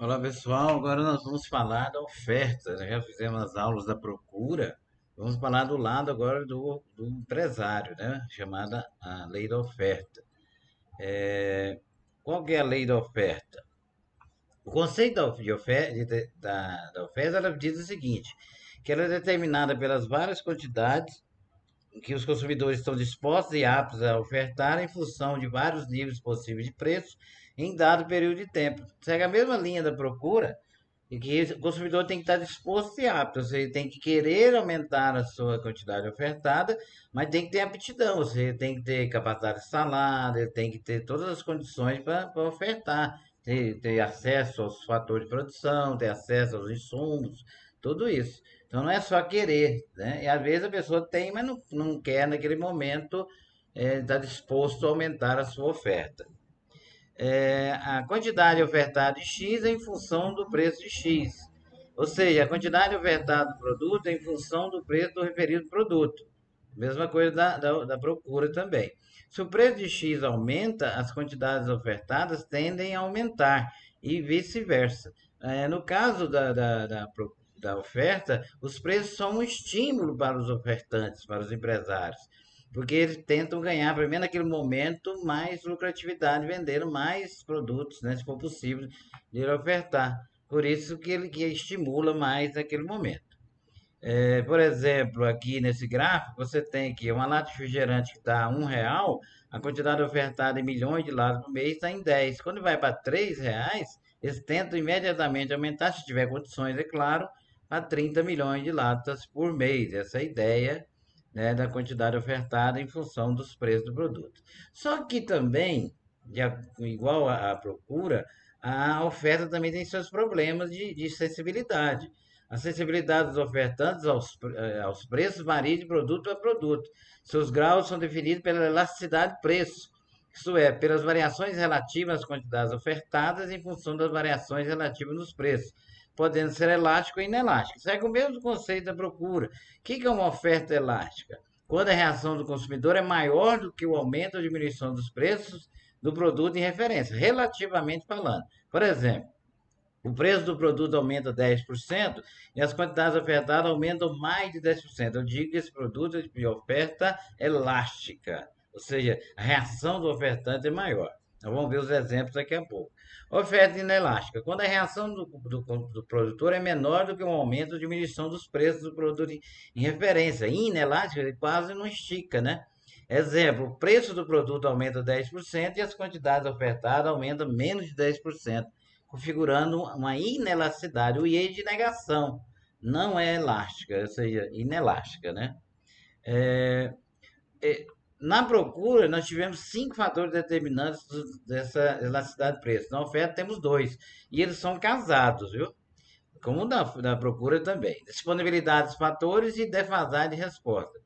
Olá pessoal, agora nós vamos falar da oferta. Já fizemos as aulas da procura, vamos falar do lado agora do empresário, né? Chamada a lei da oferta. Qual que é a lei da oferta? O conceito da oferta ela diz o seguinte, que ela é determinada pelas várias quantidades que os consumidores estão dispostos e aptos a ofertar em função de vários níveis possíveis de preço em dado período de tempo. Segue a mesma linha da procura, e que o consumidor tem que estar disposto e apto, você tem que querer aumentar a sua quantidade ofertada, mas tem que ter aptidão, você tem que ter capacidade de salário, tem que ter todas as condições para ofertar, ter acesso aos fatores de produção, ter acesso aos insumos, tudo isso. Então não é só querer, né? E às vezes a pessoa tem, mas não quer naquele momento estar disposto a aumentar a sua oferta. A quantidade ofertada de X é em função do preço de X. Ou seja, a quantidade ofertada do produto é em função do preço do referido produto. Mesma coisa da procura também. Se o preço de X aumenta, as quantidades ofertadas tendem a aumentar e vice-versa. No caso da oferta, os preços são um estímulo para os ofertantes, para os empresários, porque eles tentam ganhar, primeiro naquele momento, mais lucratividade, vendendo mais produtos, né, se for possível, de ele ofertar. Por isso que estimula mais naquele momento. Por exemplo, aqui nesse gráfico, você tem que uma lata de refrigerante que está a R$ 1, a quantidade ofertada em milhões de latas por mês está em 10. Quando vai para R$ 3, eles tentam imediatamente aumentar, se tiver condições, é claro, a 30 milhões de latas por mês. Essa é a ideia, né, da quantidade ofertada em função dos preços do produto. Só que também, igual à procura, a oferta também tem seus problemas de sensibilidade. A sensibilidade dos ofertantes aos preços varia de produto a produto. Seus graus são definidos pela elasticidade de preço, isto é, pelas variações relativas às quantidades ofertadas em função das variações relativas nos preços, podendo ser elástico ou inelástico. Segue o mesmo conceito da procura. O que é uma oferta elástica? Quando a reação do consumidor é maior do que o aumento ou diminuição dos preços do produto em referência, relativamente falando. Por exemplo, o preço do produto aumenta 10% e as quantidades ofertadas aumentam mais de 10%. Eu digo que esse produto é de oferta elástica, ou seja, a reação do ofertante é maior. Nós vamos ver os exemplos daqui a pouco. Oferta inelástica, quando a reação do produtor é menor do que o aumento ou diminuição dos preços do produto em referência. Inelástica, ele quase não estica, né? Exemplo, o preço do produto aumenta 10% e as quantidades ofertadas aumentam menos de 10%, configurando uma inelasticidade. O I é de negação, não é elástica, ou seja, inelástica, né? É, é, Na procura, nós tivemos 5 fatores determinantes dessa elasticidade de preço. Na oferta, temos dois, e eles são casados, viu? Como da procura também. Disponibilidade dos fatores e defasagem de resposta.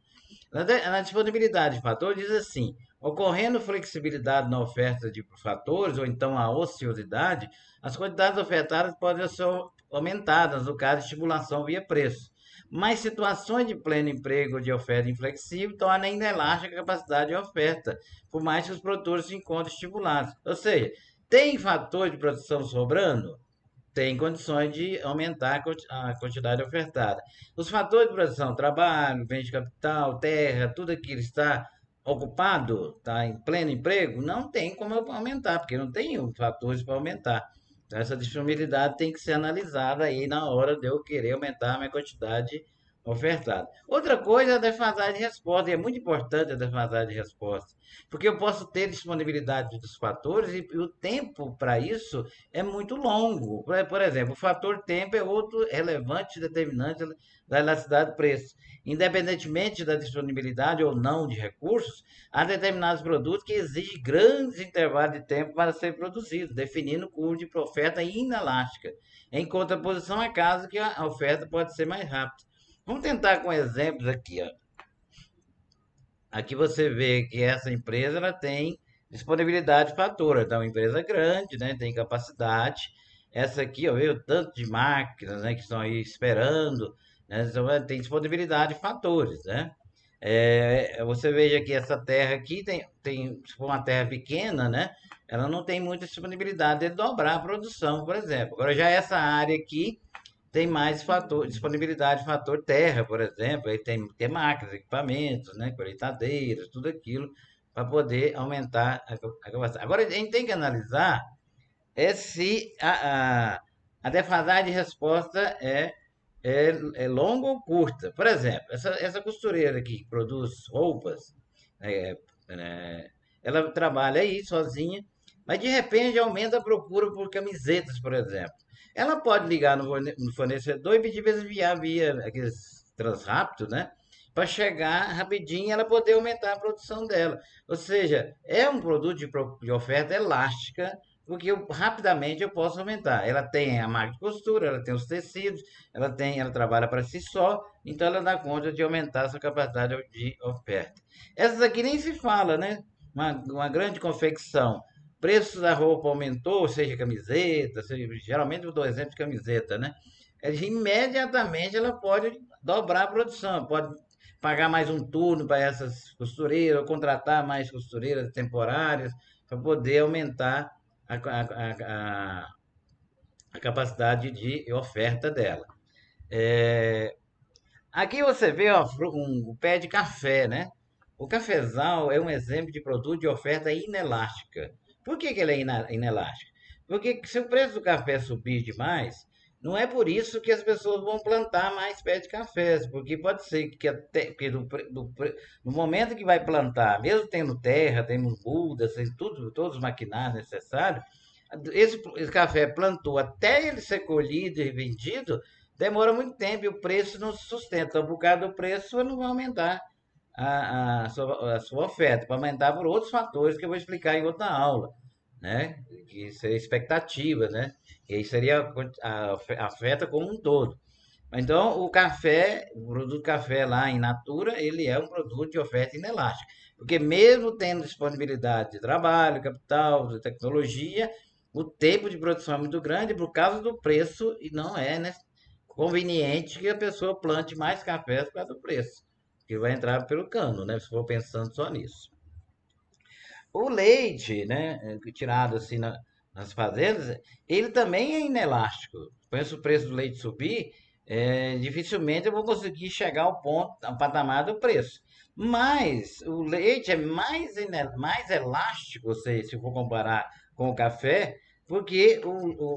Na disponibilidade de fatores, diz assim: ocorrendo flexibilidade na oferta de fatores, ou então a ociosidade, as quantidades ofertadas podem ser aumentadas, no caso de estimulação via preço. Mas situações de pleno emprego ou de oferta inflexível tornam ainda elástica a capacidade de oferta, por mais que os produtores se encontrem estimulados. Ou seja, tem fator de produção sobrando? Tem condições de aumentar a quantidade ofertada. Os fatores de produção, trabalho, bens de capital, terra, tudo aquilo está ocupado, está em pleno emprego, não tem como eu aumentar, porque não tem fatores para aumentar. Então, essa disponibilidade tem que ser analisada aí na hora de eu querer aumentar a minha quantidade ofertada. Outra coisa é a defasagem de resposta, e é muito importante a defasagem de resposta, porque eu posso ter disponibilidade dos fatores e o tempo para isso é muito longo. Por exemplo, o fator tempo é outro relevante determinante da elasticidade do preço. Independentemente da disponibilidade ou não de recursos, há determinados produtos que exigem grandes intervalos de tempo para ser produzidos, definindo o curva de oferta inelástica. Em contraposição, é caso que a oferta pode ser mais rápida. Vamos tentar com exemplos aqui. Ó. Aqui você vê que essa empresa ela tem disponibilidade de fatura. Então, é uma empresa grande, né? Tem capacidade. Essa aqui, ó, veio tanto de máquinas, né? Que estão aí esperando. Né? Então, tem disponibilidade de fatores, né? Você veja que essa terra aqui se for uma terra pequena, né? ela não tem muita disponibilidade de dobrar a produção, por exemplo. Agora, já essa área aqui tem mais fator, disponibilidade de fator terra, por exemplo, aí tem máquinas, equipamentos, né, colheitadeiras, tudo aquilo, para poder aumentar a capacidade. Agora, a gente tem que analisar se a defasagem de resposta é longa ou curta. Por exemplo, essa costureira aqui que produz roupas, é, é, ela trabalha aí sozinha, mas de repente aumenta a procura por camisetas, por exemplo. Ela pode ligar no fornecedor e pedir para enviar via aqueles Transrápido, né? Para chegar rapidinho e ela poder aumentar a produção dela. Ou seja, é um produto de oferta elástica, porque rapidamente eu posso aumentar. Ela tem a máquina de costura, ela tem os tecidos, ela trabalha para si só, então ela dá conta de aumentar essa capacidade de oferta. Essas aqui nem se fala, né? Uma grande confecção. Preço da roupa aumentou, seja camiseta, geralmente eu dou exemplo de camiseta, né? Imediatamente ela pode dobrar a produção, pode pagar mais um turno para essas costureiras, ou contratar mais costureiras temporárias, para poder aumentar a capacidade de oferta dela. É, aqui você vê ó, um pé de café, né? O cafezal é um exemplo de produto de oferta inelástica. Por que ele é inelástica? Porque se o preço do café subir demais, não é por isso que as pessoas vão plantar mais pé de cafés, porque pode ser que, até, que no momento que vai plantar, mesmo tendo terra, tendo mudas, tem tudo, todos os maquinários necessários, esse café plantou até ele ser colhido e vendido, demora muito tempo e o preço não se sustenta. Então, por causa do preço, não vai aumentar a sua oferta, para aumentar por outros fatores que eu vou explicar em outra aula, né? Que seria expectativa, né? E aí seria a oferta como um todo. Então, o produto café lá em natura, ele é um produto de oferta inelástica. Porque mesmo tendo disponibilidade de trabalho, capital, de tecnologia, o tempo de produção é muito grande por causa do preço e não é, né, conveniente que a pessoa plante mais cafés por causa do preço, que vai entrar pelo cano, né, se for pensando só nisso. O leite, né, tirado assim nas fazendas, ele também é inelástico. Se o preço do leite subir, dificilmente eu vou conseguir chegar ao patamar do preço. Mas o leite é mais elástico, se for comparar com o café, porque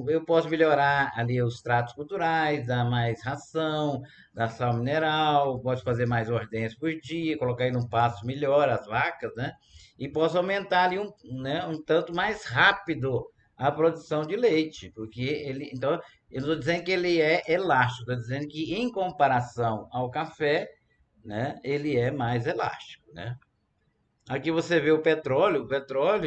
eu posso melhorar ali os tratos culturais, dar mais ração, dar sal mineral, posso fazer mais ordens por dia, colocar aí num pasto melhor as vacas, né? E posso aumentar ali um tanto mais rápido a produção de leite, porque então, eu não estou dizendo que ele é elástico, estou dizendo que em comparação ao café, né, ele é mais elástico, né? Aqui você vê o petróleo,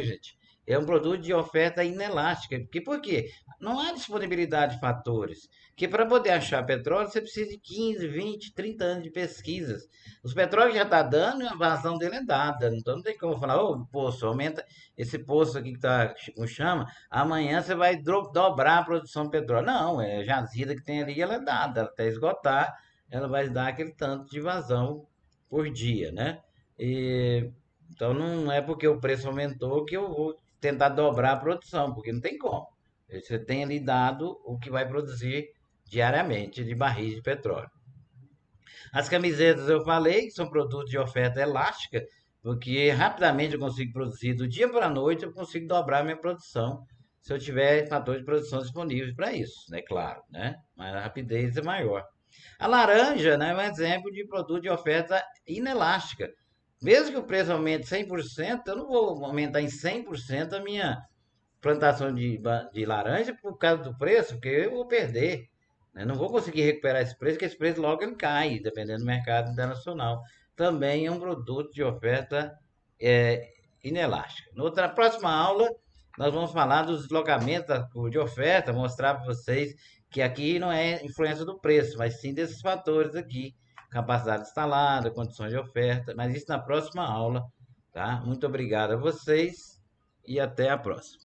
gente, é um produto de oferta inelástica. Por quê? Não há disponibilidade de fatores. Que para poder achar petróleo, você precisa de 15, 20, 30 anos de pesquisas. Os petróleos já está dando e a vazão dele é dada. Então não tem como falar, ô, poço, aumenta esse poço aqui que está com chama, amanhã você vai dobrar a produção de petróleo. Não, é a jazida que tem ali, ela é dada, até esgotar, ela vai dar aquele tanto de vazão por dia, né? E então não é porque o preço aumentou que eu vou tentar dobrar a produção, porque não tem como. Você tem ali dado o que vai produzir diariamente de barris de petróleo. As camisetas eu falei que são produtos de oferta elástica, porque rapidamente eu consigo produzir do dia para a noite, eu consigo dobrar a minha produção se eu tiver fatores de produção disponíveis para isso, né? Claro, né? Mas a rapidez é maior. A laranja, né, é um exemplo de produto de oferta inelástica. Mesmo que o preço aumente 100%, eu não vou aumentar em 100% a minha plantação de laranja por causa do preço, porque eu vou perder. Né? Não vou conseguir recuperar esse preço, porque esse preço logo ele cai, dependendo do mercado internacional. Também é um produto de oferta é, inelástica. Na próxima aula, nós vamos falar dos deslocamentos de oferta, mostrar para vocês que aqui não é influência do preço, mas sim desses fatores aqui, capacidade instalada, condições de oferta, mas isso na próxima aula, tá? Muito obrigado a vocês e até a próxima.